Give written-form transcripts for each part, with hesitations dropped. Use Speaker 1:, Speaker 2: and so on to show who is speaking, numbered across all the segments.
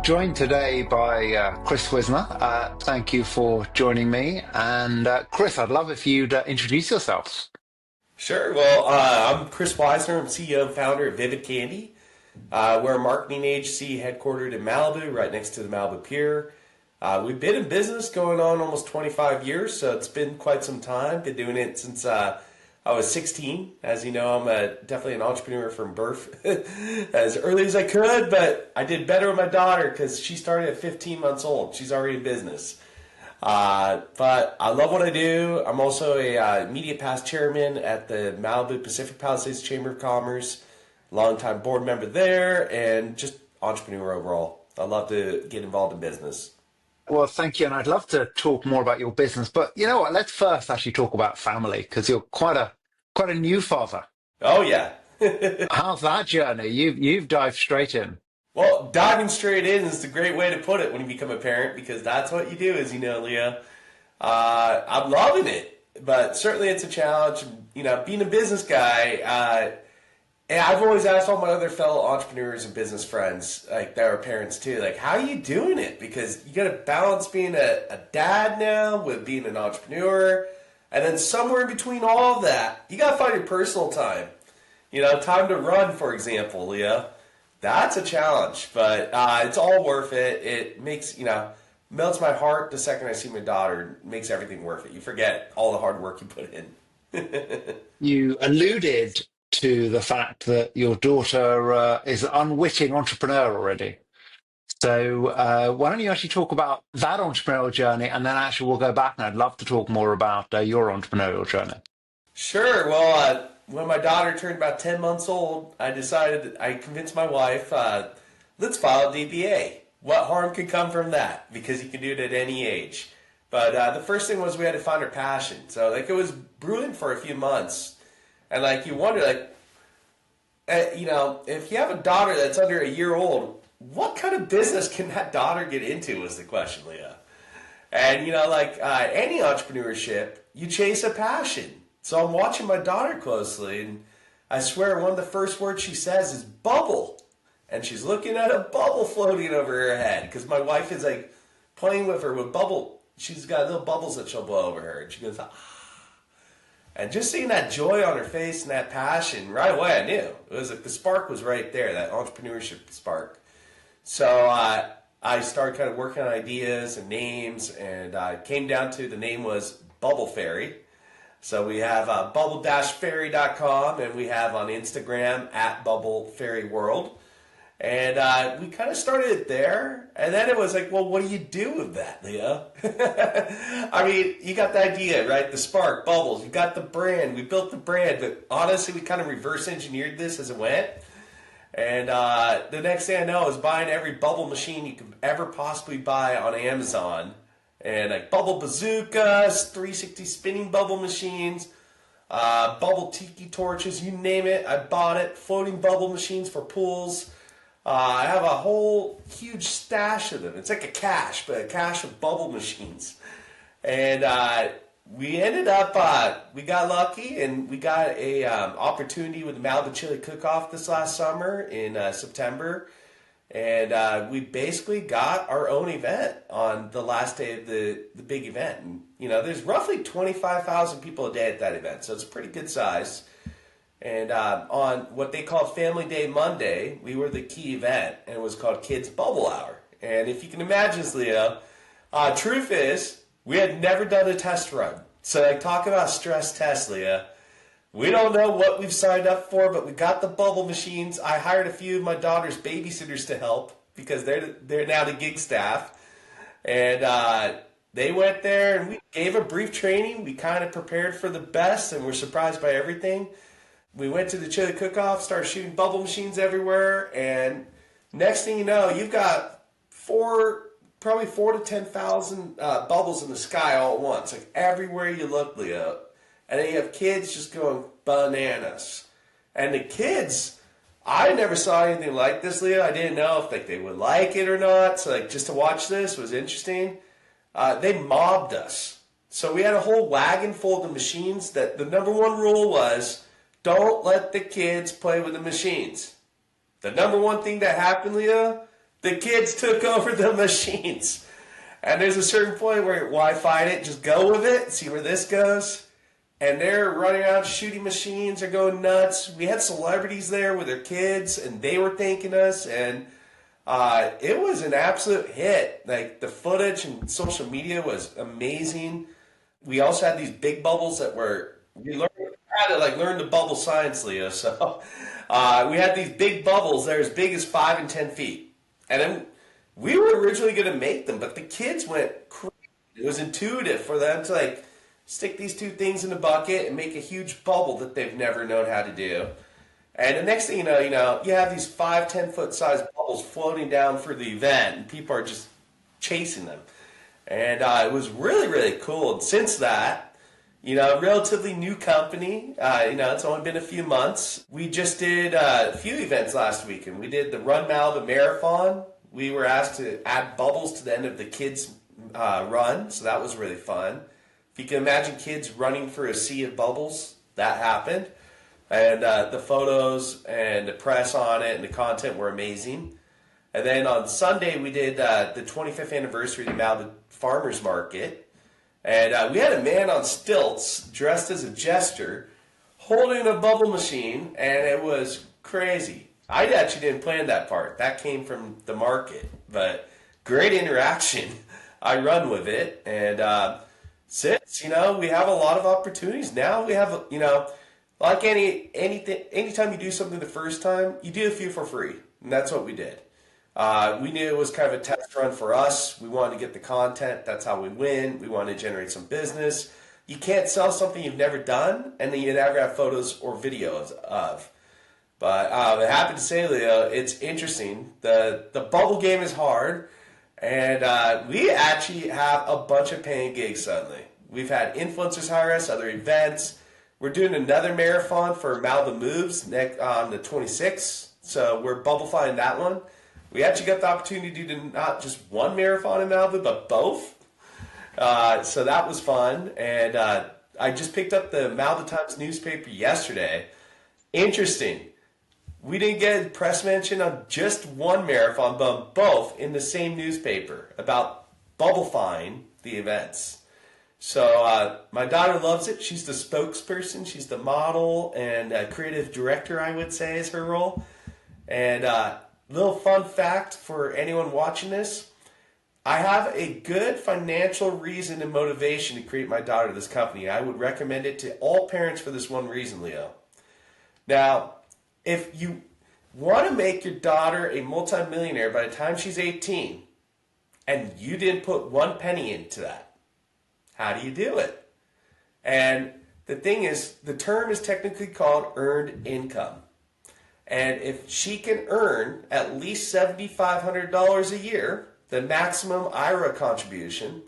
Speaker 1: Joined today by Chris Wizner. Thank you for joining me. And Chris, I'd love if you'd introduce yourself.
Speaker 2: Sure. Well, I'm Chris Wizner. I'm CEO and founder of Vivid Candy. We're a marketing agency headquartered in Malibu, right next to the Malibu Pier. We've been in business going on almost 25 years, so it's been quite some time. Been doing it since I was 16. As you know, I'm definitely an entrepreneur from birth, as early as I could, but I did better with my daughter because she started at 15 months old. She's already in business. But I love what I do. I'm also a immediate past chairman at the Malibu Pacific Palisades Chamber of Commerce, longtime board member there, and just entrepreneur overall. I love to get involved in business.
Speaker 1: Well, thank you. And I'd love to talk more about your business. But you know what? Let's first actually talk about family because you're quite a new father.
Speaker 2: Oh yeah.
Speaker 1: How's that journey? You've dived straight in.
Speaker 2: Well, diving straight in is the great way to put it when you become a parent because that's what you do, as you know, Leah. I'm loving it, but certainly it's a challenge. You know, being a business guy, and I've always asked all my other fellow entrepreneurs and business friends, like that are parents too, like, how are you doing it? Because you got to balance being a dad now with being an entrepreneur. And then somewhere in between all of that, you got to find your personal time. You know, time to run, for example, Leah. That's a challenge, but it's all worth it. It makes, melts my heart the second I see my daughter. It makes everything worth it. You forget all the hard work you put in.
Speaker 1: You alluded to the fact that your daughter is an unwitting entrepreneur already. So why don't you actually talk about that entrepreneurial journey, and then actually we'll go back, and I'd love to talk more about your entrepreneurial journey.
Speaker 2: Sure. Well, when my daughter turned about 10 months old, I convinced my wife, let's file a DBA. What harm could come from that? Because you can do it at any age. But the first thing was we had to find her passion. So it was brewing for a few months. And you wonder, if you have a daughter that's under a year old, what kind of business can that daughter get into was the question, Leah. And, any entrepreneurship, you chase a passion. So I'm watching my daughter closely, and I swear one of the first words she says is bubble. And she's looking at a bubble floating over her head because my wife is playing with her with bubble. She's got little bubbles that she'll blow over her. And she goes, ah. And just seeing that joy on her face and that passion, right away I knew. It was the spark was right there, that entrepreneurship spark. So I started kind of working on ideas and names, and came down to the name was Bubble Fairy. So we have bubble-fairy.com, and we have on Instagram at Bubble Fairy World. And we kind of started it there. And then it was well, what do you do with that, Leah? I mean, you got the idea, right? The spark, bubbles. You got the brand. We built the brand. But honestly, we kind of reverse engineered this as it went. And the next thing I know, I was buying every bubble machine you could ever possibly buy on Amazon. And bubble bazookas, 360 spinning bubble machines, bubble tiki torches, you name it, I bought it. Floating bubble machines for pools. I have a whole huge stash of them. It's like a cache, but a cache of bubble machines. And we ended up, we got lucky, and we got a opportunity with the Malibu Chili Cook-Off this last summer in September. And we basically got our own event on the last day of the big event. And, there's roughly 25,000 people a day at that event, so it's pretty good size. And on what they call Family Day Monday, we were the key event, and it was called Kids Bubble Hour. And if you can imagine, Leo, truth is, we had never done a test run. So talk about stress test, Leah. We don't know what we've signed up for, but we got the bubble machines. I hired a few of my daughter's babysitters to help because they're now the gig staff. And they went there, and we gave a brief training. We kind of prepared for the best, and we're surprised by everything. We went to the chili cook-off, started shooting bubble machines everywhere, and next thing you know, you've got probably 4 to 10,000 bubbles in the sky all at once, everywhere you look, Leo. And then you have kids just going bananas. And the kids, I never saw anything like this, Leo. I didn't know if they would like it or not. So just to watch this was interesting. They mobbed us. So we had a whole wagon full of the machines that the number one rule was, don't let the kids play with the machines. The number one thing that happened, Leah, The kids took over the machines. And there's a certain point where Wi-Fi it, just go with it, see where this goes. And they're running around shooting machines, they're going nuts. We had celebrities there with their kids, and they were thanking us, and it was an absolute hit. Like the footage and social media was amazing. We also had these big bubbles that were we learned had to like learn the bubble science, Leo. So we had these big bubbles that are as big as 5 and 10 feet, and then we were originally going to make them, but the kids went crazy. It was intuitive for them to like stick these two things in a bucket and make a huge bubble that they've never known how to do. And the next thing you have these 5, 10 foot size bubbles floating down for the event, and people are just chasing them. And it was really, really cool. And since that, relatively new company. It's only been a few months. We just did a few events last week, and we did the Run Malibu Marathon. We were asked to add bubbles to the end of the kids' run, so that was really fun. If you can imagine kids running through a sea of bubbles, that happened. And the photos and the press on it and the content were amazing. And then on Sunday, we did the 25th anniversary of the Malibu Farmers Market. And we had a man on stilts dressed as a jester holding a bubble machine, and it was crazy. I actually didn't plan that part. That came from the market. But great interaction. I run with it. And since, we have a lot of opportunities. Now we have, like anytime you do something the first time, you do a few for free. And that's what we did. We knew it was kind of a test run for us. We wanted to get the content. That's how we win. We wanted to generate some business. You can't sell something you've never done and then you never have photos or videos of. But I happen to say, Leo, it's interesting. The bubble game is hard. And we actually have a bunch of paying gigs suddenly. We've had influencers hire us, other events. We're doing another marathon for Malibu Moves next on the 26th. So we're bubble flying that one. We actually got the opportunity to do not just one marathon in Malibu, but both. So that was fun. And I just picked up the Malibu Times newspaper yesterday. Interesting. We didn't get a press mention on just one marathon, but both in the same newspaper about bubblifying the events. So my daughter loves it. She's the spokesperson. She's the model and creative director, I would say, is her role. And little fun fact for anyone watching this, I have a good financial reason and motivation to create my daughter this company. I would recommend it to all parents for this one reason, Leo. Now, if you want to make your daughter a multimillionaire by the time she's 18 and you didn't put one penny into that, how do you do it? And the thing is, the term is technically called earned income. And if she can earn at least $7,500 a year, the maximum IRA contribution,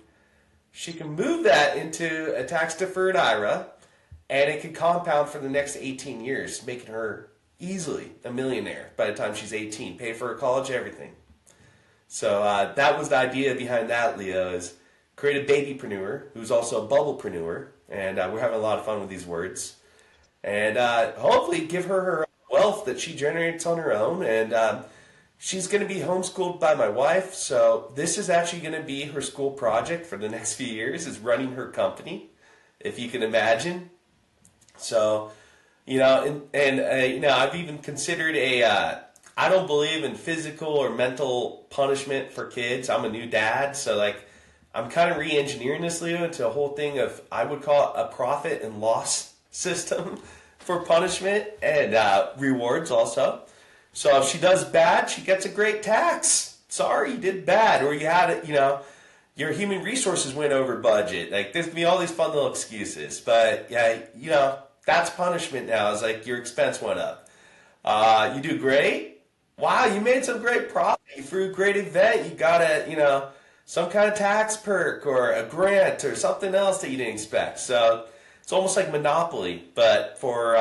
Speaker 2: she can move that into a tax-deferred IRA, and it can compound for the next 18 years, making her easily a millionaire by the time she's 18, pay for her college, everything. So that was the idea behind that, Leo, is create a babypreneur who's also a bubblepreneur, and we're having a lot of fun with these words. And hopefully give her wealth that she generates on her own, and she's going to be homeschooled by my wife, so this is actually going to be her school project for the next few years, is running her company, if you can imagine. So, I've even considered I don't believe in physical or mental punishment for kids. I'm a new dad, so I'm kind of re-engineering this, Leo, into a whole thing of, I would call it a profit and loss system for punishment and rewards also. So if she does bad, she gets a great tax. Sorry, you did bad, or you had it, your human resources went over budget. There's gonna be all these fun little excuses, but yeah, that's punishment now. It's like your expense went up. You do great. Wow, you made some great profit. You threw a great event. You got some kind of tax perk or a grant or something else that you didn't expect. So it's almost like Monopoly, but for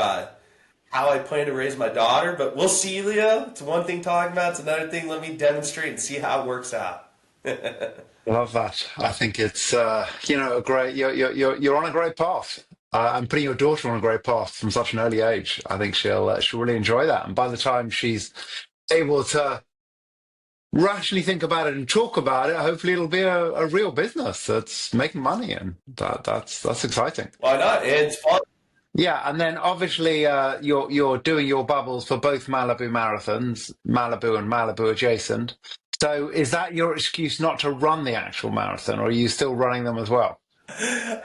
Speaker 2: how I plan to raise my daughter. But we'll see, Leo. It's one thing talking about. It's another thing. Let me demonstrate and see how it works out.
Speaker 1: Love that. I think it's a great. You're on a great path. And putting your daughter on a great path from such an early age. I think she'll really enjoy that. And by the time she's able to rationally think about it and talk about it, hopefully it'll be a real business that's making money, and that's exciting.
Speaker 2: Why not? It's fun.
Speaker 1: Yeah, and then obviously you're doing your bubbles for both Malibu marathons, Malibu and Malibu adjacent. So is that your excuse not to run the actual marathon, or are you still running them as well?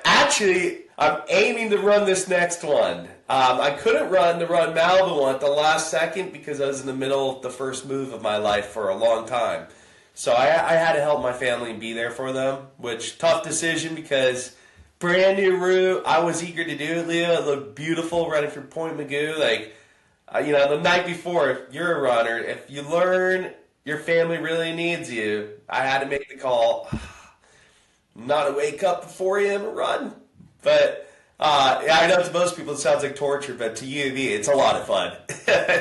Speaker 2: Actually, I'm aiming to run this next one. I couldn't run the Run Malibu one at the last second because I was in the middle of the first move of my life for a long time. So I had to help my family and be there for them, which tough decision because brand new route. I was eager to do it, Leo. It looked beautiful running through Point Magoo. Like, the night before, if you're a runner, if you learn your family really needs you, I had to make the call. Not to wake up at 4 a.m. and run. But yeah, I know to most people it sounds like torture, but to you and me, it's a lot of fun.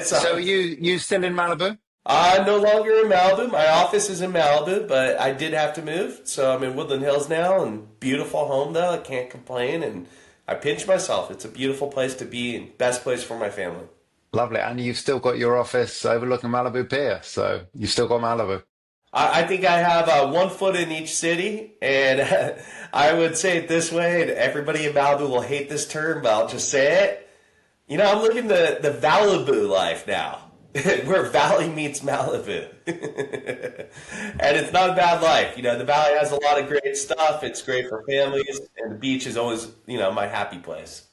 Speaker 1: So you still in Malibu?
Speaker 2: I'm no longer in Malibu. My office is in Malibu, but I did have to move. So I'm in Woodland Hills now, and beautiful home, though. I can't complain, and I pinch myself. It's a beautiful place to be and best place for my family.
Speaker 1: Lovely. And you've still got your office overlooking Malibu Pier, so you've still got Malibu.
Speaker 2: I think I have 1 foot in each city, and I would say it this way, and everybody in Malibu will hate this term, but I'll just say it. I'm living the Malibu life now, where Valley meets Malibu. And it's not a bad life. The Valley has a lot of great stuff. It's great for families, and the beach is always, my happy place.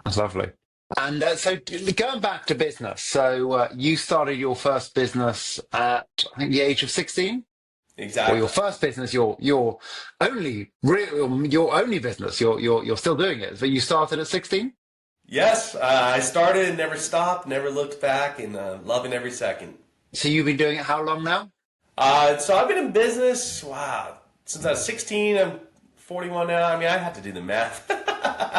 Speaker 1: That's lovely. And so going back to business, so you started your first business at, I think, the age of 16? Or
Speaker 2: Exactly.
Speaker 1: your first business, your only business, you're still doing it, but you started at 16?
Speaker 2: Yes, I started and never stopped, never looked back, and loving every second.
Speaker 1: So you've been doing it how long now?
Speaker 2: So I've been in business, wow, since I was 16. I'm 41 now. I mean, I have to do the math.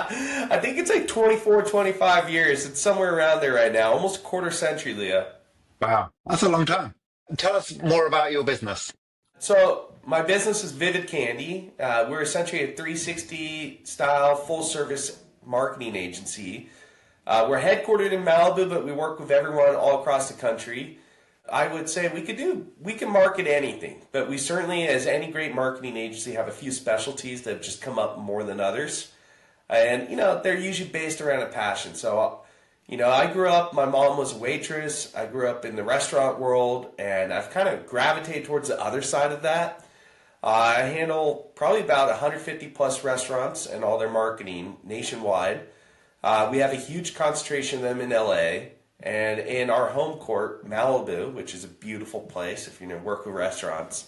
Speaker 2: I think it's like 24, 25 years. It's somewhere around there right now, almost a quarter century, Leah.
Speaker 1: Wow, that's a long time. Tell us more about your business.
Speaker 2: So my business is Vivid Candy. We're essentially a 360 style full service marketing agency. We're headquartered in Malibu, but we work with everyone all across the country. I would say we can market anything, but we certainly, as any great marketing agency, have a few specialties that have just come up more than others. And, they're usually based around a passion. So, I grew up, my mom was a waitress. I grew up in the restaurant world, and I've kind of gravitated towards the other side of that. I handle probably about 150 plus restaurants and all their marketing nationwide. We have a huge concentration of them in LA. And in our home court, Malibu, which is a beautiful place if you work with restaurants,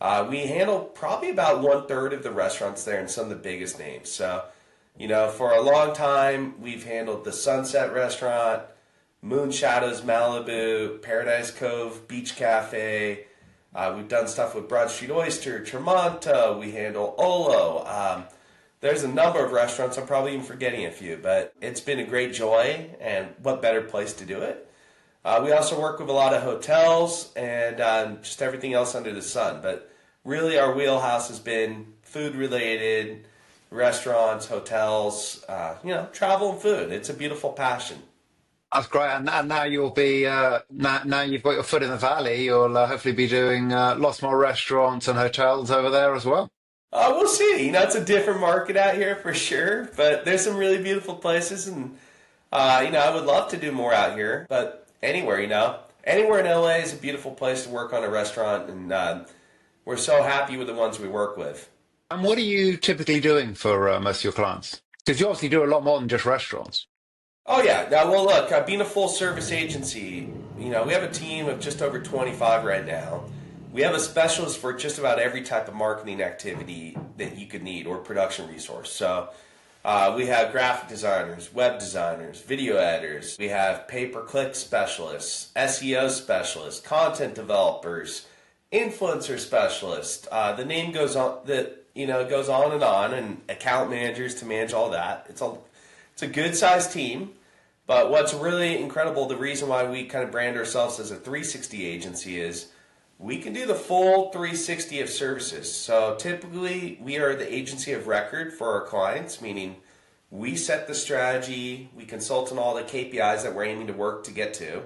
Speaker 2: we handle probably about 1/3 of the restaurants there and some of the biggest names. So, for a long time, we've handled the Sunset Restaurant, Moon Shadows Malibu, Paradise Cove Beach Cafe. We've done stuff with Broad Street Oyster, Tremonto. We handle Olo. There's a number of restaurants. I'm probably even forgetting a few, but it's been a great joy, and what better place to do it? We also work with a lot of hotels and just everything else under the sun. But really, our wheelhouse has been food-related, restaurants, hotels, travel and food. It's a beautiful passion.
Speaker 1: That's great. And now you'll be, now you've got your foot in the valley, you'll hopefully be doing lots more restaurants and hotels over there as well.
Speaker 2: We'll see. It's a different market out here for sure, but there's some really beautiful places, and I would love to do more out here. But anywhere, anywhere in LA is a beautiful place to work on a restaurant, and we're so happy with the ones we work with.
Speaker 1: And what are you typically doing for most of your clients? Because you obviously do a lot more than just restaurants.
Speaker 2: Oh yeah. Now, well, look, being a full service agency, we have a team of just over 25 right now. We have a specialist for just about every type of marketing activity that you could need or production resource. So we have graphic designers, web designers, video editors. We have pay-per-click specialists, SEO specialists, content developers, influencer specialists. The name goes on goes on, and account managers to manage all that. It's a good sized team. But what's really incredible, the reason why we kind of brand ourselves as a 360 agency is we can do the full 360 of services. So typically, we are the agency of record for our clients, meaning we set the strategy, we consult on all the KPIs that we're aiming to work to get to,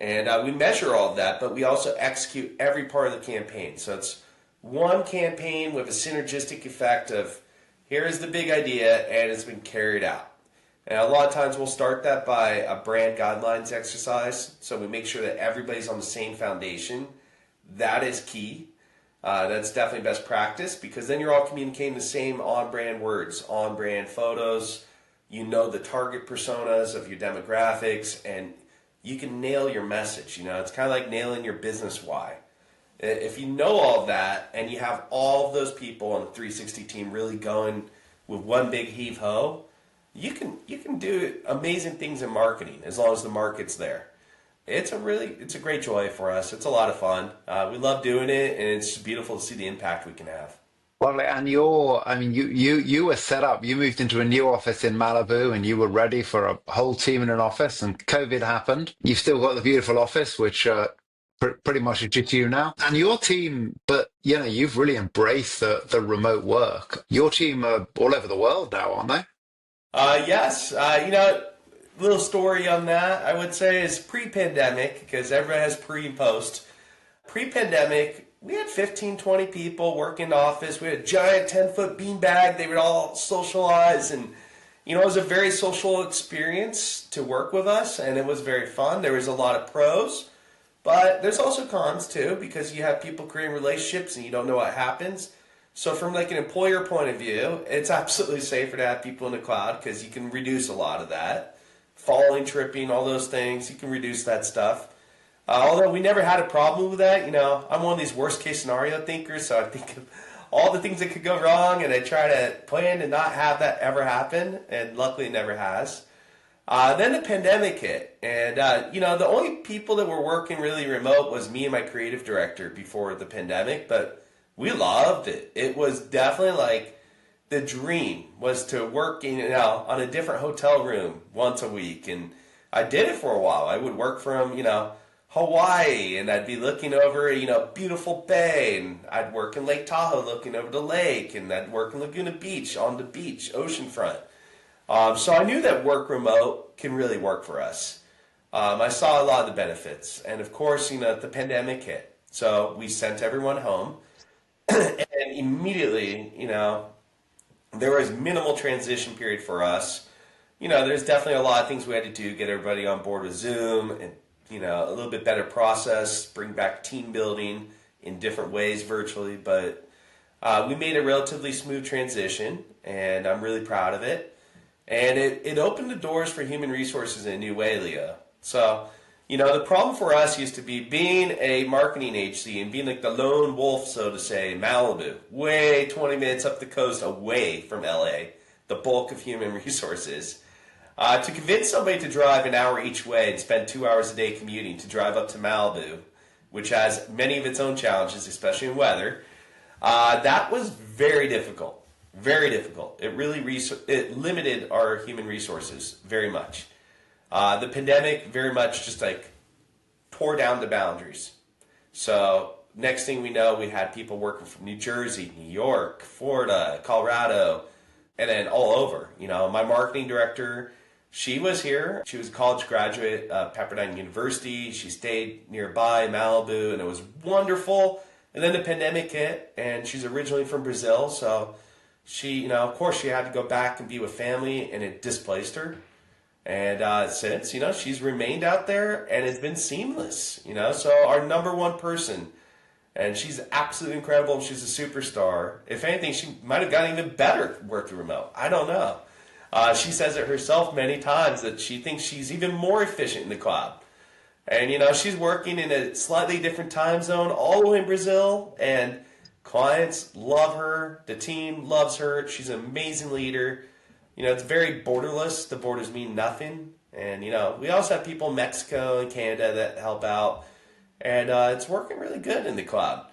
Speaker 2: And we measure all of that, but we also execute every part of the campaign. So it's one campaign with a synergistic effect of here is the big idea and it's been carried out. And a lot of times we'll start that by a brand guidelines exercise. So we make sure that everybody's on the same foundation. That is key. That's definitely best practice because then you're all communicating the same on-brand words, on-brand photos. You know the target personas of your demographics, and you can nail your message. It's kind of like nailing your business why. If you know all of that and you have all of those people on the 360 team really going with one big heave-ho, you can do amazing things in marketing as long as the market's there. It's a great joy for us. It's a lot of fun. We love doing it, and it's beautiful to see the impact we can have.
Speaker 1: Well, and you were set up. You moved into a new office in Malibu, and you were ready for a whole team in an office. And COVID happened. You've still got the beautiful office, which pretty much is just you now, and your team. But you've really embraced the remote work. Your team are all over the world now, aren't they?
Speaker 2: Yes. Little story on that, I would say, is pre-pandemic, because everyone has pre and post. Pre-pandemic, we had 15, 20 people working in the office. We had a giant 10-foot beanbag. They would all socialize, and it was a very social experience to work with us, and it was very fun. There was a lot of pros, but there's also cons too, because you have people creating relationships and you don't know what happens. So from like an employer point of view, it's absolutely safer to have people in the cloud because you can reduce a lot of that. Falling, tripping, all those things, you can reduce that stuff. Although we never had a problem with that. I'm one of these worst case scenario thinkers, so I think of all the things that could go wrong and I try to plan to not have that ever happen, and luckily it never has. Then the pandemic hit, and the only people that were working really remote was me and my creative director before the pandemic, but we loved it. It was definitely like the dream was to work on a different hotel room once a week, and I did it for a while. I would work from Hawaii, and I'd be looking over beautiful bay, and I'd work in Lake Tahoe looking over the lake, and I'd work in Laguna Beach on the beach, oceanfront. So I knew that work remote can really work for us. I saw a lot of the benefits, and of course the pandemic hit, so we sent everyone home, and immediately there was minimal transition period for us. There's definitely a lot of things we had to do, get everybody on board with Zoom and, a little bit better process, bring back team building in different ways virtually. But we made a relatively smooth transition, and I'm really proud of it. And it opened the doors for human resources in a new way, Leo. So, the problem for us used to be being a marketing agency and being like the lone wolf, so to say, Malibu, way 20 minutes up the coast away from LA, the bulk of human resources. To convince somebody to drive an hour each way and spend 2 hours a day commuting to drive up to Malibu, which has many of its own challenges, especially in weather, that was very difficult. Very difficult. It really it limited our human resources very much. The pandemic very much just tore down the boundaries. So next thing we know, we had people working from New Jersey, New York, Florida, Colorado, and then all over. My marketing director, she was here. She was a college graduate of Pepperdine University. She stayed nearby Malibu, and it was wonderful. And then the pandemic hit, and she's originally from Brazil, so she, of course, she had to go back and be with family, and it displaced her. And since, she's remained out there, and it's been seamless, So our number one person, and she's absolutely incredible. She's a superstar. If anything, she might have gotten even better working remote. I don't know. She says it herself many times that she thinks she's even more efficient in the cloud. And, she's working in a slightly different time zone all the way in Brazil, and clients love her. The team loves her. She's an amazing leader. It's very borderless. The borders mean nothing. And, we also have people in Mexico and Canada that help out. And it's working really good in the cloud.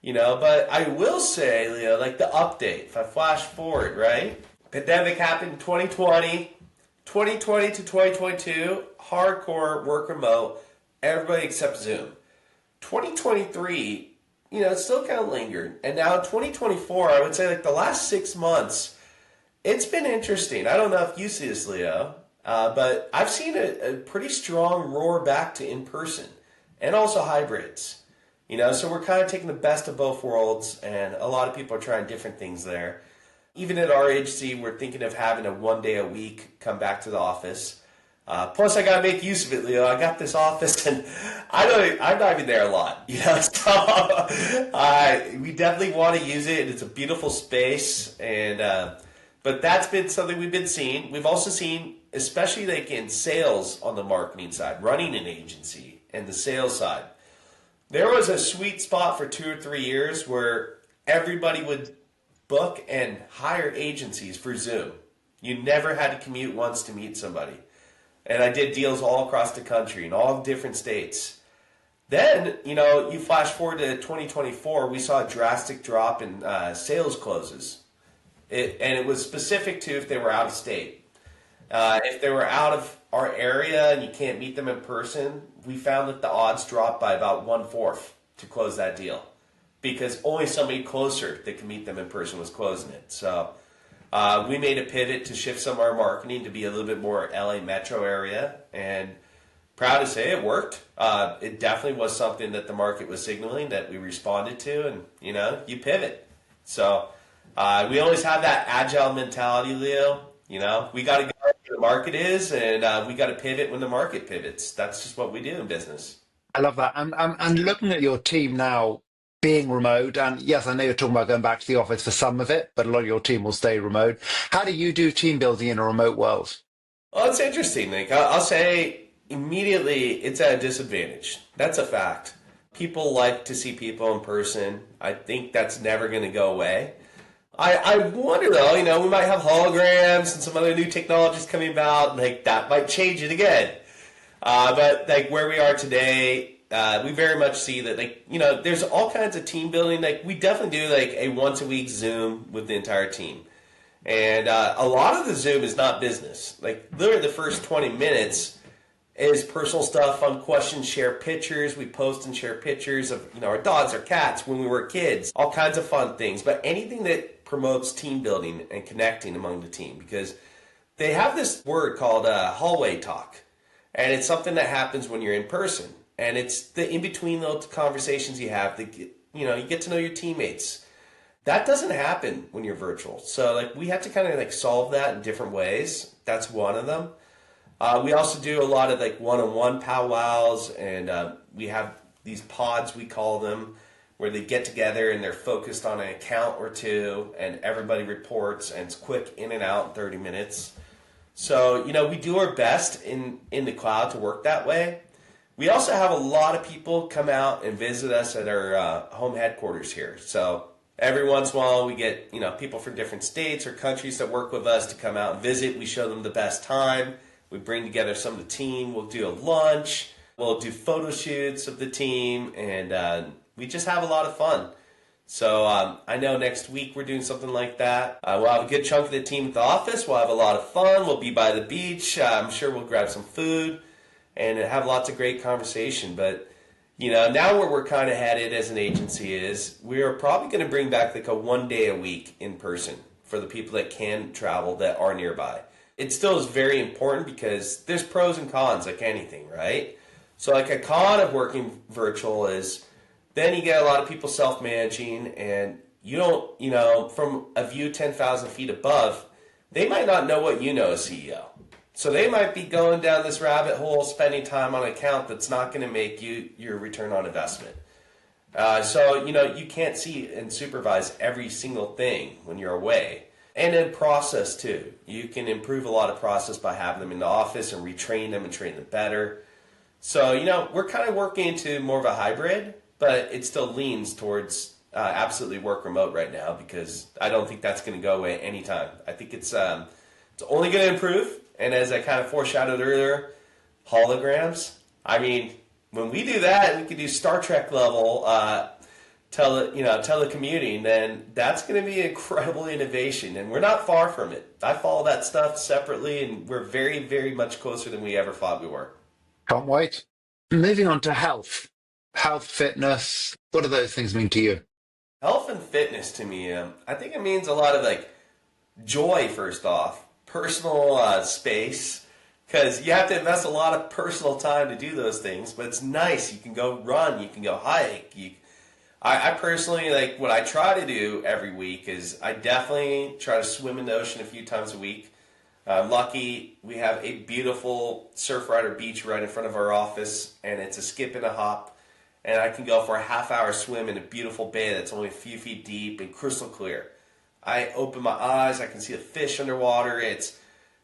Speaker 2: But I will say, Leo, the update, if I flash forward, right? Pandemic happened in 2020. 2020 to 2022, hardcore work remote. Everybody except Zoom. 2023, it still kind of lingered. And now 2024, I would say the last 6 months, it's been interesting. I don't know if you see this, Leo. But I've seen a pretty strong roar back to in person and also hybrids. So we're kind of taking the best of both worlds, and a lot of people are trying different things there. Even at our agency, we're thinking of having a 1 day a week come back to the office. Plus, I got to make use of it, Leo. I got this office, and I'm not even there a lot. So we definitely want to use it. It's a beautiful space, and but that's been something we've been seeing. We've also seen, especially like in sales on the marketing side, running an agency, and the sales side. There was a sweet spot for 2 or 3 years where everybody would book and hire agencies for Zoom. You never had to commute once to meet somebody. And I did deals all across the country in all different states. Then, you flash forward to 2024, we saw a drastic drop in sales closes. And it was specific to if they were out of state. If they were out of our area and you can't meet them in person, we found that the odds dropped by about 1/4 to close that deal because only somebody closer that can meet them in person was closing it. So we made a pivot to shift some of our marketing to be a little bit more LA metro area, and proud to say it worked. It definitely was something that the market was signaling that we responded to, and you pivot. So we always have that agile mentality, Leo. We got to go where the market is, and we got to pivot when the market pivots. That's just what we do in business.
Speaker 1: I love that. And looking at your team now being remote, and yes, I know you're talking about going back to the office for some of it, but a lot of your team will stay remote. How do you do team building in a remote world?
Speaker 2: Well, it's interesting, Nick. I'll say immediately it's at a disadvantage. That's a fact. People like to see people in person. I think that's never going to go away. I wonder though, we might have holograms and some other new technologies coming about, like that might change it again. But like where we are today, we very much see that there's all kinds of team building. Like we definitely do like a once a week Zoom with the entire team. And a lot of the Zoom is not business. Like literally the first 20 minutes is personal stuff, fun questions, share pictures. We post and share pictures of our dogs, our cats when we were kids, all kinds of fun things. But anything that promotes team building and connecting among the team, because they have this word called hallway talk, and it's something that happens when you're in person, and it's the in between those conversations you have that you get to know your teammates. That doesn't happen when you're virtual. So like we have to kind of like solve that in different ways. That's one of them. We also do a lot of like one-on-one powwows, and we have these pods, we call them, where they get together and they're focused on an account or two, and everybody reports, and it's quick in and out in 30 minutes. So, we do our best in the cloud to work that way. We also have a lot of people come out and visit us at our home headquarters here. So every once in a while we get, people from different states or countries that work with us to come out and visit. We show them the best time. We bring together some of the team. We'll do a lunch. We'll do photo shoots of the team, and we just have a lot of fun. So I know next week we're doing something like that. We'll have a good chunk of the team at the office. We'll have a lot of fun. We'll be by the beach. I'm sure we'll grab some food and have lots of great conversation. But, now where we're kind of headed as an agency is we are probably going to bring back like a 1 day a week in person for the people that can travel that are nearby. It still is very important because there's pros and cons like anything, right? So like a con of working virtual is then you get a lot of people self-managing, and you don't, from a view 10,000 feet above, they might not know what you know as CEO. So they might be going down this rabbit hole, spending time on an account that's not going to make you your return on investment. So, you can't see and supervise every single thing when you're away. And in process, too. You can improve a lot of process by having them in the office and retrain them and train them better. So, we're kind of working into more of a hybrid, but it still leans towards absolutely work remote right now because I don't think that's going to go away anytime. I think it's only going to improve. And as I kind of foreshadowed earlier, holograms. I mean, when we do that, we can do Star Trek level telecommuting, then that's going to be incredible innovation. And we're not far from it. I follow that stuff separately, and we're very, very much closer than we ever thought we were.
Speaker 1: Can't wait. Moving on to health, fitness. What do those things mean to you?
Speaker 2: Health and fitness to me, I think it means a lot of like joy, first off, personal space, because you have to invest a lot of personal time to do those things. But it's nice. You can go run. You can go hike. I personally, like, what I try to do every week is I definitely try to swim in the ocean a few times a week. I'm lucky we have a beautiful Surfrider beach right in front of our office, and it's a skip and a hop. And I can go for a half-hour swim in a beautiful bay that's only a few feet deep and crystal clear. I open my eyes, I can see a fish underwater. It's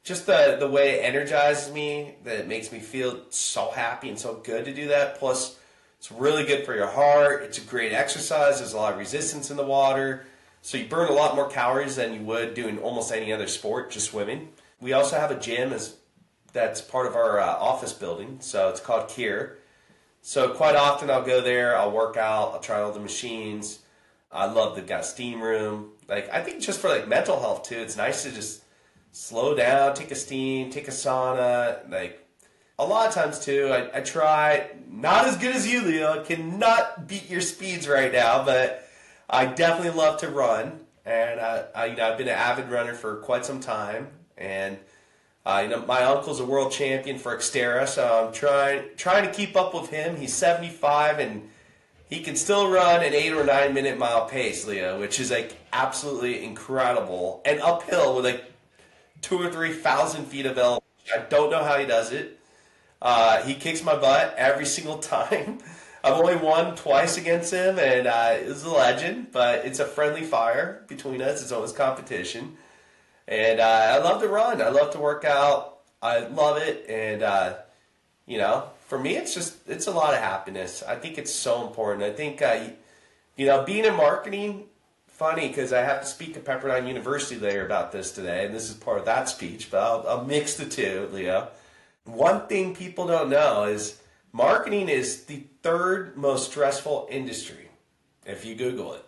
Speaker 2: just the way it energizes me, that it makes me feel so happy and so good to do that. Plus, it's really good for your heart. It's a great exercise. There's a lot of resistance in the water. So you burn a lot more calories than you would doing almost any other sport, just swimming. We also have a gym that's part of our office building. So it's called Kier. So quite often I'll go there, I'll work out, I'll try all the machines. I love they've got a steam room. Like, I think just for like mental health too, it's nice to just slow down, take a steam, take a sauna. Like, a lot of times too, I try, not as good as you, Leo, I cannot beat your speeds right now, but I definitely love to run. And I've been an avid runner for quite some time. And my uncle's a world champion for Xterra, so I'm trying to keep up with him. He's 75, and he can still run an 8 or 9 minute mile pace, Leo, which is like absolutely incredible. And uphill with like 2,000 or 3,000 feet of elevation. I don't know how he does it. He kicks my butt every single time. I've only won twice against him, and it's a legend, but it's a friendly fire between us. It's always competition. And I love to run. I love to work out. I love it. And, for me, it's a lot of happiness. I think it's so important. I think, being in marketing, funny, because I have to speak at Pepperdine University later about this today, and this is part of that speech, but I'll mix the two, Leo. One thing people don't know is marketing is the third most stressful industry, if you Google it.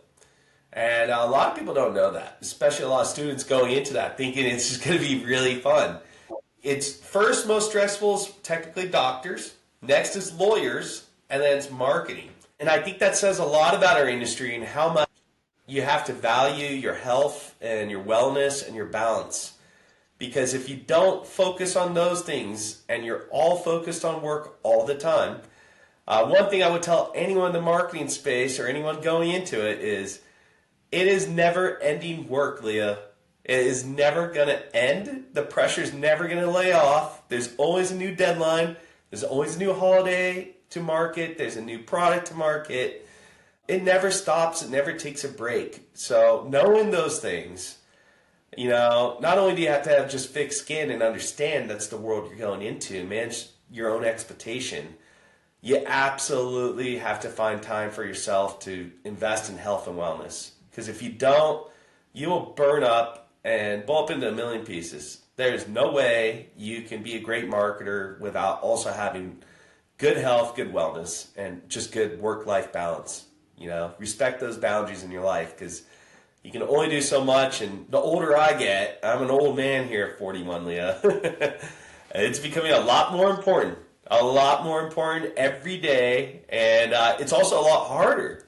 Speaker 2: And a lot of people don't know that, especially a lot of students going into that thinking it's just going to be really fun. It's first most stressful is technically doctors, next is lawyers, and then it's marketing. And I think that says a lot about our industry and how much you have to value your health and your wellness and your balance. Because if you don't focus on those things and you're all focused on work all the time, one thing I would tell anyone in the marketing space or anyone going into it is, it is never-ending work, Leah. It is never going to end. The pressure's never going to lay off. There's always a new deadline. There's always a new holiday to market. There's a new product to market. It never stops. It never takes a break. So knowing those things, not only do you have to have just thick skin and understand that's the world you're going into, manage your own expectation, you absolutely have to find time for yourself to invest in health and wellness. Because if you don't, you will burn up and blow up into a million pieces. There's no way you can be a great marketer without also having good health, good wellness, and just good work-life balance. Respect those boundaries in your life, because you can only do so much. And the older I get, I'm an old man here at 41, Leah. It's becoming a lot more important every day, and it's also a lot harder.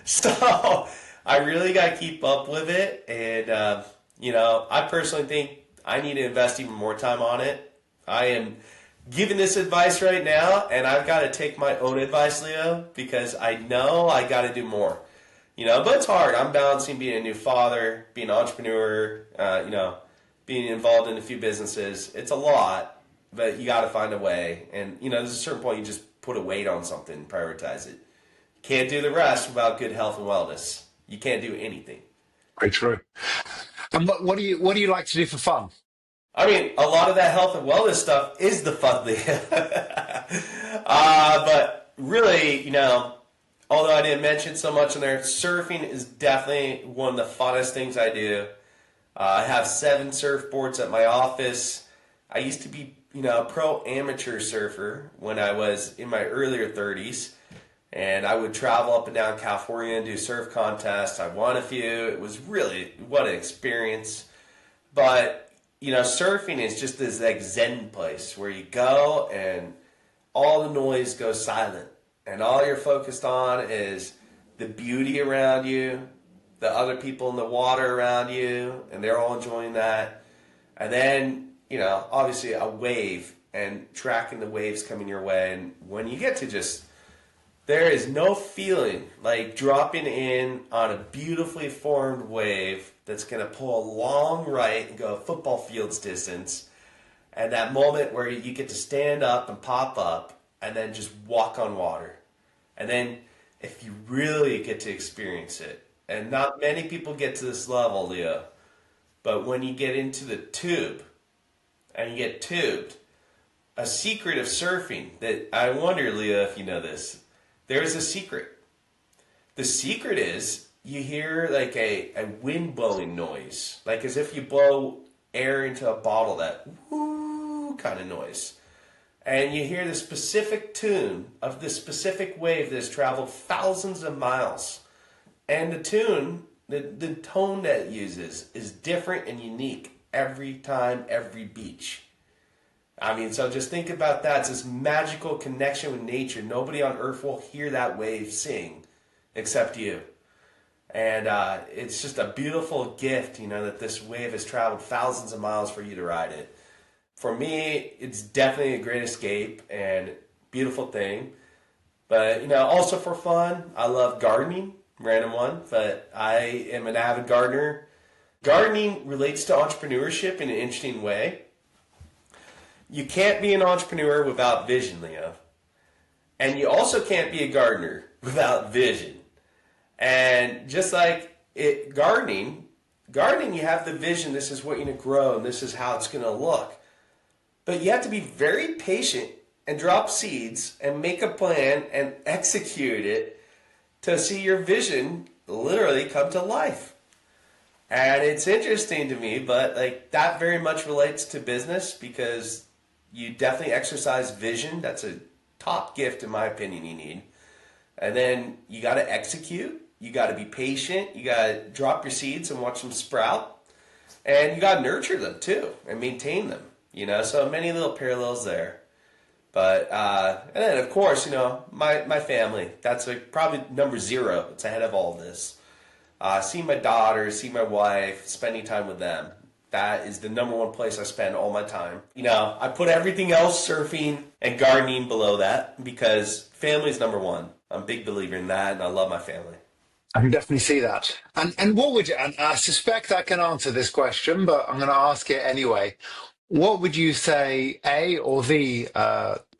Speaker 2: So I really got to keep up with it, and I personally think I need to invest even more time on it. I am giving this advice right now, and I've got to take my own advice, Leo, because I know I got to do more. But it's hard. I'm balancing being a new father, being an entrepreneur, being involved in a few businesses. It's a lot, but you got to find a way. And, there's a certain point you just put a weight on something and prioritize it. You can't do the rest without good health and wellness. You can't do anything.
Speaker 1: Very true. And what do you like to do for fun?
Speaker 2: I mean, a lot of that health and wellness stuff is the fun thing. But really, although I didn't mention so much in there, surfing is definitely one of the funnest things I do. I have 7 surfboards at my office. I used to be, a pro amateur surfer when I was in my earlier 30s. And I would travel up and down California and do surf contests. I won a few. It was really, what an experience. But, surfing is just this like Zen place where you go and all the noise goes silent. And all you're focused on is the beauty around you, the other people in the water around you, and they're all enjoying that. And then, obviously a wave and tracking the waves coming your way. And when you get to just, there is no feeling like dropping in on a beautifully formed wave that's going to pull a long right and go a football field's distance. And that moment where you get to stand up and pop up and then just walk on water. And then if you really get to experience it, and not many people get to this level, Leo, but when you get into the tube and you get tubed, a secret of surfing that I wonder, Leo, if you know this, there's a secret. The secret is you hear like a wind blowing noise, like as if you blow air into a bottle, that whoo kind of noise. And you hear the specific tune of this specific wave that has traveled thousands of miles. And the tune, the tone that it uses is different and unique every time, every beach. I mean, so just think about that. It's this magical connection with nature. Nobody on earth will hear that wave sing except you. And it's just a beautiful gift, that this wave has traveled thousands of miles for you to ride it. For me, it's definitely a great escape and beautiful thing. But, also for fun, I love gardening, random one, but I am an avid gardener. Gardening relates to entrepreneurship in an interesting way. You can't be an entrepreneur without vision, Leo. And you also can't be a gardener without vision. And just like gardening, you have the vision, this is what you're going to grow, and this is how it's going to look. But you have to be very patient and drop seeds and make a plan and execute it to see your vision literally come to life. And it's interesting to me, but like that very much relates to business because you definitely exercise vision. That's a top gift, in my opinion, you need. And then you got to execute. You got to be patient. You got to drop your seeds and watch them sprout. And you got to nurture them too and maintain them. So many little parallels there. But, and then of course, my family, that's like probably number 0. It's ahead of all this. See my daughters, see my wife, spending time with them. That is the number one place I spend all my time. I put everything else, surfing and gardening, below that because family is number 1. I'm a big believer in that, and I love my family.
Speaker 1: I can definitely see that. And what would you, and I suspect I can answer this question, but I'm going to ask it anyway. What would you say a or the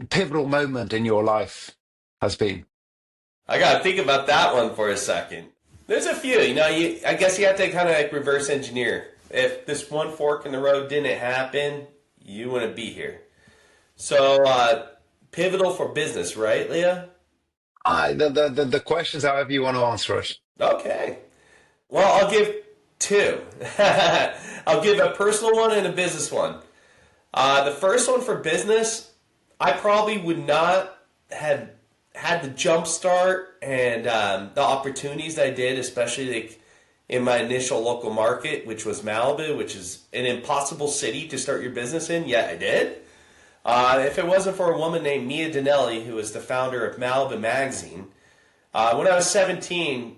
Speaker 1: pivotal moment in your life has been?
Speaker 2: I got to think about that one for a second. There's a few, I guess you have to kind of like reverse engineer. If this one fork in the road didn't happen, you wouldn't be here. So, pivotal for business, right, Leah?
Speaker 1: The questions, however you want to answer it.
Speaker 2: Okay. Well, I'll give 2. I'll give a personal one and a business one. The first one for business, I probably would not have had the jump start and the opportunities that I did, especially like in my initial local market, which was Malibu, which is an impossible city to start your business in. Yet I did. If it wasn't for a woman named Mia Dinelli, who was the founder of Malibu magazine, when I was 17,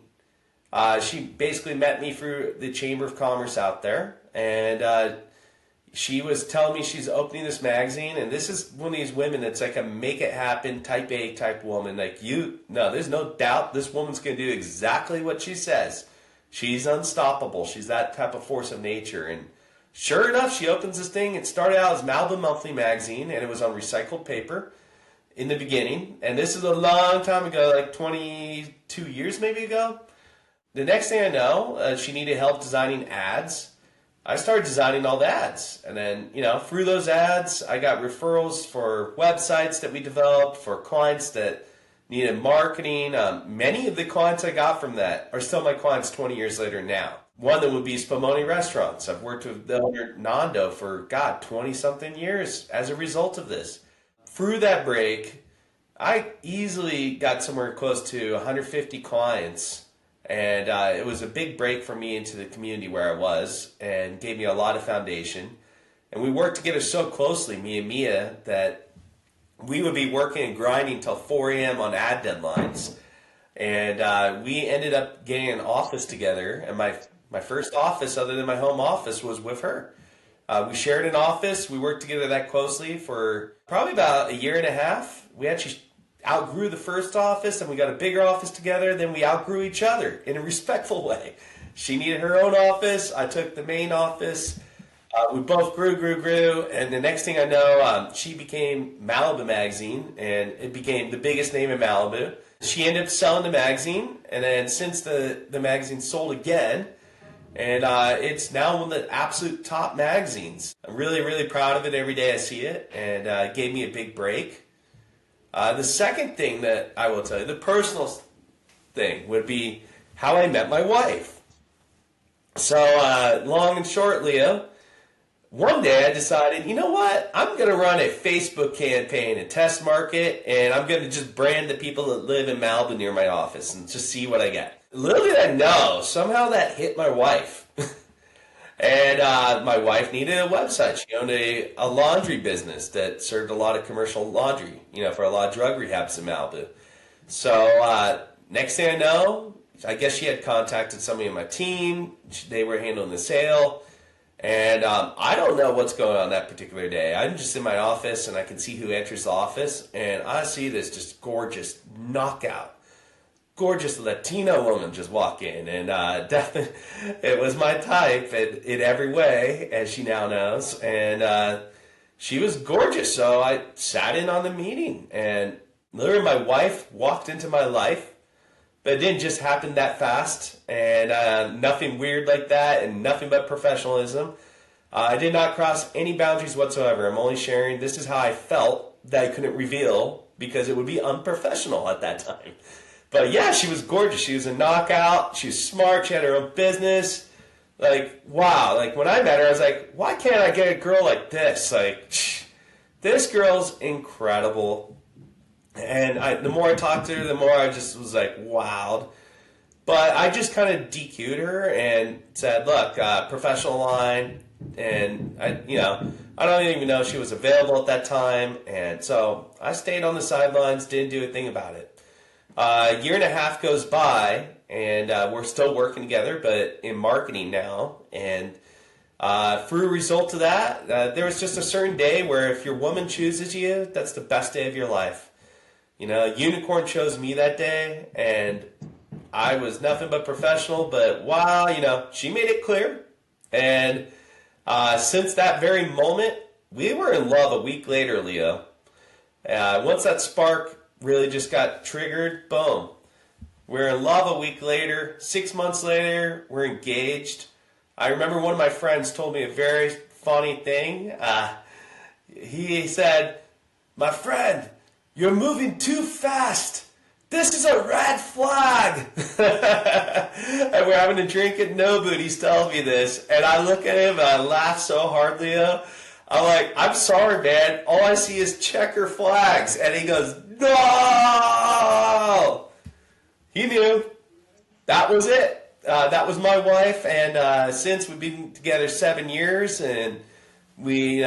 Speaker 2: she basically met me through the Chamber of Commerce out there, and she was telling me she's opening this magazine, and this is one of these women that's like a make it happen, type A type woman. Like there's no doubt this woman's going to do exactly what she says. She's unstoppable. She's that type of force of nature. And sure enough, she opens this thing. It started out as Malibu Monthly magazine, and it was on recycled paper in the beginning. And this is a long time ago, like 22 years maybe ago. The next thing I know, she needed help designing ads. I started designing all the ads. And then, through those ads, I got referrals for websites that we developed, for clients that needed marketing. Many of the clients I got from that are still my clients 20 years later now. One that would be Spumoni Restaurants. I've worked with the owner, Nando, for, 20-something years as a result of this. Through that break, I easily got somewhere close to 150 clients. And it was a big break for me into the community where I was and gave me a lot of foundation. And we worked together so closely, me and Mia, that we would be working and grinding till 4 a.m. on ad deadlines. And we ended up getting an office together. And my first office, other than my home office, was with her. We shared an office. We worked together that closely for probably about a year and a half. We actually outgrew the first office, and we got a bigger office together. Then we outgrew each other in a respectful way. She needed her own office. I took the main office. We both grew, and the next thing I know, she became Malibu Magazine, and it became the biggest name in Malibu. She ended up selling the magazine, and then since the magazine sold again, and it's now one of the absolute top magazines. I'm really, really proud of it every day I see it, and it gave me a big break. The second thing that I will tell you, the personal thing, would be how I met my wife. So, long and short, Leo, one day I decided, you know what? I'm going to run a Facebook campaign and test market, and I'm going to just brand the people that live in Malibu near my office and just see what I get. Little did I know, somehow that hit my wife. And my wife needed a website. She owned a laundry business that served a lot of commercial laundry, for a lot of drug rehabs in Malibu. So next thing I know, I guess she had contacted somebody on my team. They were handling the sale. And I don't know what's going on that particular day. I'm just in my office, and I can see who enters the office, and I see this just gorgeous knockout, gorgeous Latino woman just walk in, and definitely it was my type in every way, as she now knows, and she was gorgeous. So I sat in on the meeting, and literally my wife walked into my life. But it didn't just happen that fast, and nothing weird like that, and nothing but professionalism. I did not cross any boundaries whatsoever. I'm only sharing this is how I felt that I couldn't reveal because it would be unprofessional at that time. But yeah, she was gorgeous. She was a knockout. She was smart. She had her own business. Like, wow. Like, when I met her, I was like, why can't I get a girl like this? Like, this girl's incredible. And the more I talked to her, the more I just was like, wowed. But I just kind of DQ'd her and said, look, professional line. And, I don't even know if she was available at that time. And so I stayed on the sidelines, didn't do a thing about it. A year and a half goes by, and we're still working together, but in marketing now. And through a result of that, there was just a certain day where if your woman chooses you, that's the best day of your life. Unicorn chose me that day, and I was nothing but professional, but wow, she made it clear. And since that very moment, we were in love a week later, Leo. Once that spark really just got triggered, boom. We're in love a week later. 6 months later, we're engaged. I remember one of my friends told me a very funny thing. He said, my friend, you're moving too fast. This is a red flag. And we're having a drink at Nobu, and he's telling me this. And I look at him, and I laugh so hard, Leo. I'm like, I'm sorry, man. All I see is checker flags. And he goes, no! He knew. That was it. That was my wife. And since we've been together 7 years, and we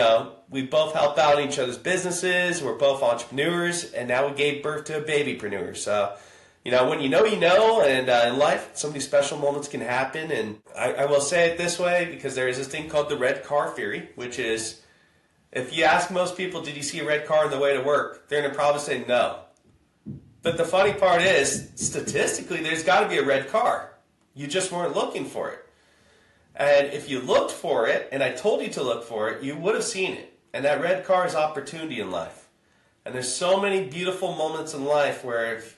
Speaker 2: both help out in each other's businesses. We're both entrepreneurs, and now we gave birth to a babypreneur. So, when you know, and in life, some of these special moments can happen. And I will say it this way, because there is this thing called the red car theory, which is, if you ask most people, did you see a red car on the way to work? They're going to probably say no. But the funny part is, statistically, there's got to be a red car. You just weren't looking for it. And if you looked for it, and I told you to look for it, you would have seen it. And that red car is opportunity in life. And there's so many beautiful moments in life where if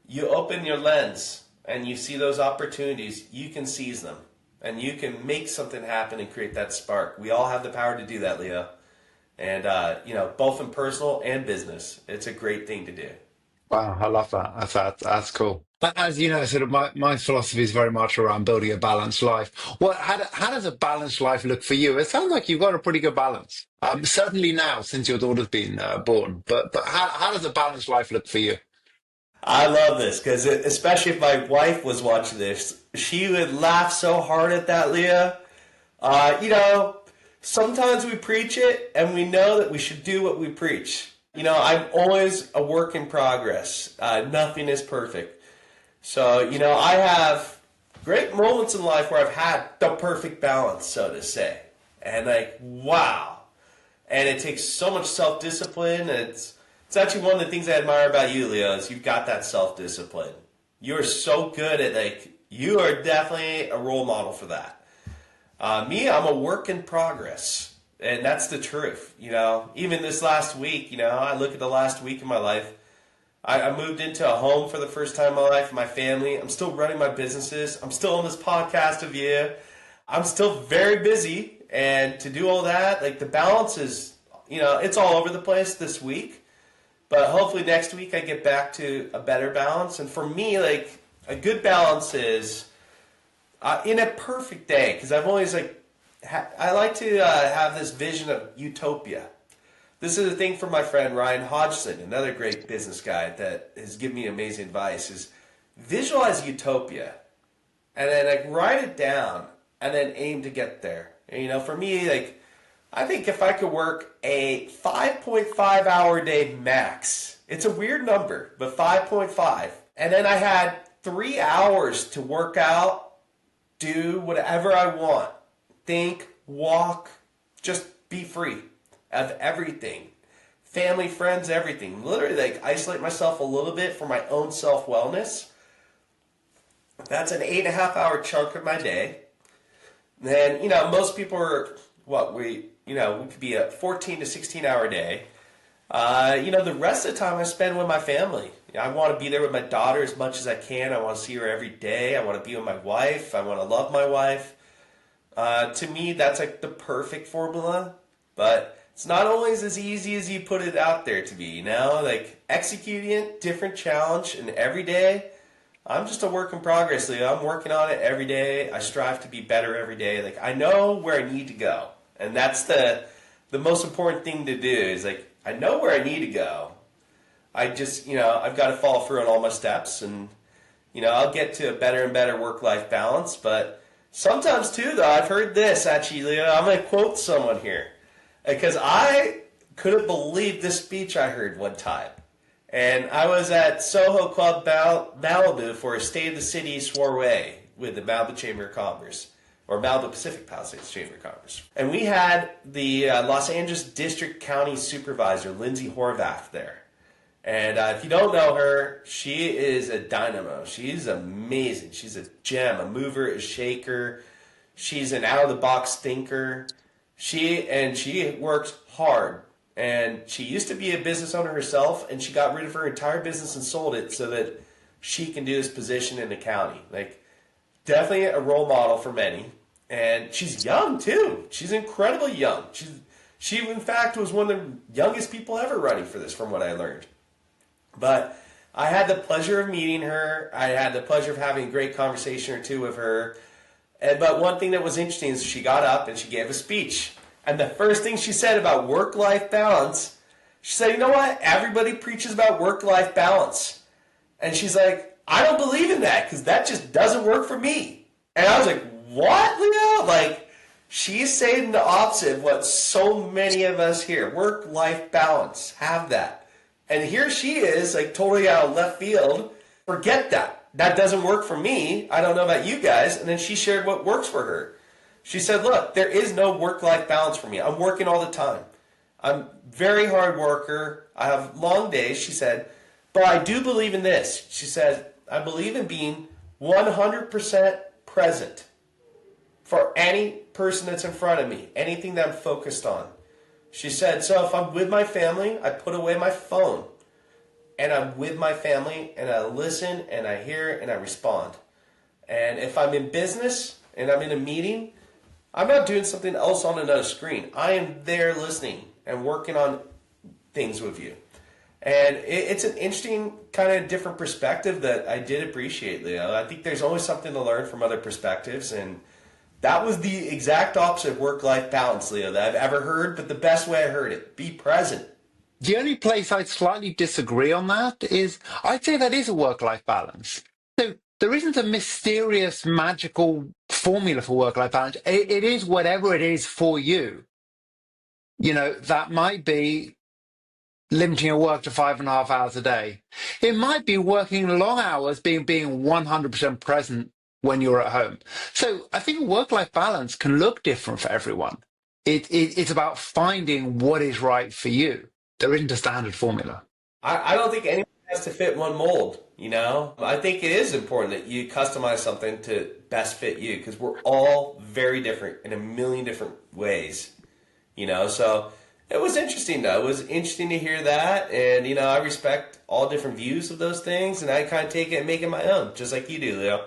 Speaker 2: you open your lens and you see those opportunities, you can seize them. And you can make something happen and create that spark. We all have the power to do that, Leo. And, both in personal and business. It's a great thing to do.
Speaker 1: Wow, I love that. That's cool. But as you know, sort of my philosophy is very much around building a balanced life. How does a balanced life look for you? It sounds like you've got a pretty good balance. Certainly now, since your daughter's been born. But how does a balanced life look for you?
Speaker 2: I love this, because especially if my wife was watching this, she would laugh so hard at that, Leah. Sometimes we preach it, and we know that we should do what we preach. I'm always a work in progress. Nothing is perfect. So, I have great moments in life where I've had the perfect balance, so to say. And like, wow. And it takes so much self discipline. It's actually one of the things I admire about you, Leo, is you've got that self discipline. You are so good at like you are definitely a role model for that. Me, I'm a work in progress, and that's the truth. Even this last week, I look at the last week of my life. I moved into a home for the first time in my life, my family. I'm still running my businesses. I'm still on this podcast of you. I'm still very busy, and to do all that, like the balance is, it's all over the place this week. But hopefully next week I get back to a better balance. And for me, like a good balance is in a perfect day, because I've always I like to have this vision of utopia. This is a thing from my friend Ryan Hodgson, another great business guy that has given me amazing advice, is visualize utopia and then like write it down and then aim to get there. And, for me, like I think if I could work a 5.5 hour day max, it's a weird number, but 5.5, and then I had 3 hours to work out, do whatever I want, think, walk, just be free of everything. Family, friends, everything. Literally like isolate myself a little bit for my own self-wellness. That's an 8.5 hour chunk of my day. Then, most people are, we could be a 14 to 16 hour day. The rest of the time I spend with my family. I want to be there with my daughter as much as I can. I want to see her every day. I want to be with my wife. I want to love my wife. To me, that's like the perfect formula. But it's not always as easy as you put it out there to be, Like executing it, different challenge, and every day, I'm just a work in progress, Leo. I'm working on it every day. I strive to be better every day. Like I know where I need to go. And that's the most important thing to do is like, I know where I need to go. I just, I've got to follow through on all my steps, and, I'll get to a better and better work-life balance. But sometimes too, though, I've heard this actually, Leo. I'm going to quote someone here because I couldn't believe this speech I heard one time. And I was at Soho Club Malibu for a State of the City soiree with the Malibu Chamber of Commerce, or Malibu Pacific Palisades Chamber of Commerce. And we had the Los Angeles District County Supervisor, Lindsay Horvath, there. And if you don't know her, she is a dynamo. She's amazing. She's a gem, a mover, a shaker. She's an out-of-the-box thinker. She works hard. And she used to be a business owner herself, and she got rid of her entire business and sold it so that she can do this position in the county. Like, definitely a role model for many. And she's young, too. She's incredibly young. She, in fact, was one of the youngest people ever running for this, from what I learned. But I had the pleasure of meeting her. I had the pleasure of having a great conversation or two with her. But one thing that was interesting is she got up and she gave a speech. And the first thing she said about work-life balance, she said, you know what? Everybody preaches about work-life balance. And she's like, I don't believe in that because that just doesn't work for me. And I was like, what, Leo? Like, she's saying the opposite of what so many of us here. Work-life balance. Have that. And here she is, like totally out of left field. Forget that. That doesn't work for me. I don't know about you guys. And then she shared what works for her. She said, look, there is no work-life balance for me. I'm working all the time. I'm very hard worker. I have long days, she said. But I do believe in this. She said, I believe in being 100% present for any person that's in front of me, anything that I'm focused on. She said, so if I'm with my family, I put away my phone. And I'm with my family, and I listen, and I hear, and I respond. And if I'm in business, and I'm in a meeting, I'm not doing something else on another screen. I am there listening and working on things with you. And it's an interesting kind of different perspective that I did appreciate, Leo. I think there's always something to learn from other perspectives, and that was the exact opposite of work-life balance, Leo, that I've ever heard, but the best way I heard it. Be present.
Speaker 1: The only place I'd slightly disagree on that is I'd say that is a work-life balance. So there isn't a mysterious, magical formula for work-life balance. It is whatever it is for you. That might be limiting your work to 5.5 hours a day. It might be working long hours, being 100% present when you're at home. So I think work-life balance can look different for everyone. it's about finding what is right for you. There isn't a standard formula.
Speaker 2: I don't think anyone has to fit one mold, you know? I think it is important that you customize something to best fit you because we're all very different in a million different ways, you know? So it was interesting, though. It was interesting to hear that. And, you know, I respect all different views of those things, and I kind of take it and make it my own, just like you do, Leo.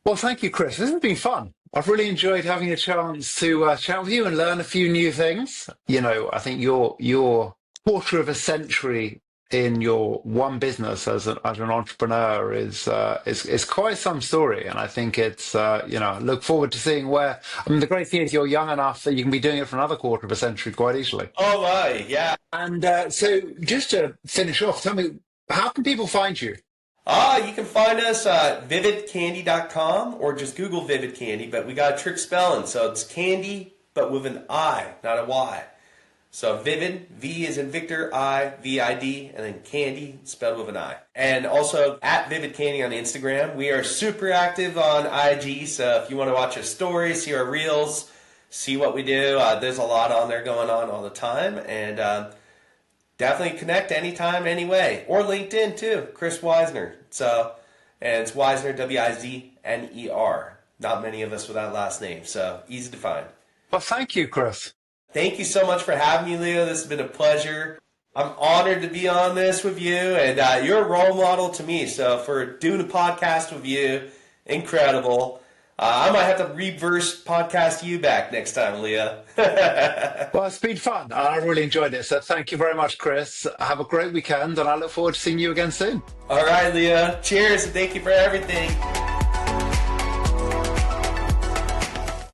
Speaker 1: Well, thank you, Chris. This has been fun. I've really enjoyed having a chance to chat with you and learn a few new things. You know, I think your quarter of a century in your one business as an entrepreneur is quite some story, and I think it's you know, look forward to seeing where. I mean, the great thing is you're young enough that you can be doing it for another quarter of a century quite easily.
Speaker 2: Oh, my, yeah.
Speaker 1: And so, just to finish off, tell me, how can people find you?
Speaker 2: You can find us at vividcandy.com or just Google Vivid Candy, but we got a trick spelling, so it's candy, but with an I, not a Y. So Vivid, V is in Victor, I, V-I-D, and then Candy, spelled with an I. And also at Vivid Candy on Instagram. We are super active on IG, so if you want to watch our stories, see our reels, see what we do, there's a lot on there going on all the time, and definitely connect anytime, anyway. Or LinkedIn, too. Chris Wizner. So, and it's Wizner, W-I-Z-N-E-R. Not many of us with that last name, so easy to find.
Speaker 1: Well, thank you, Chris.
Speaker 2: Thank you so much for having me, Leo. This has been a pleasure. I'm honored to be on this with you, and you're a role model to me. So for doing a podcast with you, incredible. I might have to reverse podcast you back next time, Leah.
Speaker 1: Well, it's been fun. I really enjoyed it. So thank you very much, Chris. Have a great weekend, and I look forward to seeing you again soon.
Speaker 2: All right, Leah. Cheers, and thank you for everything.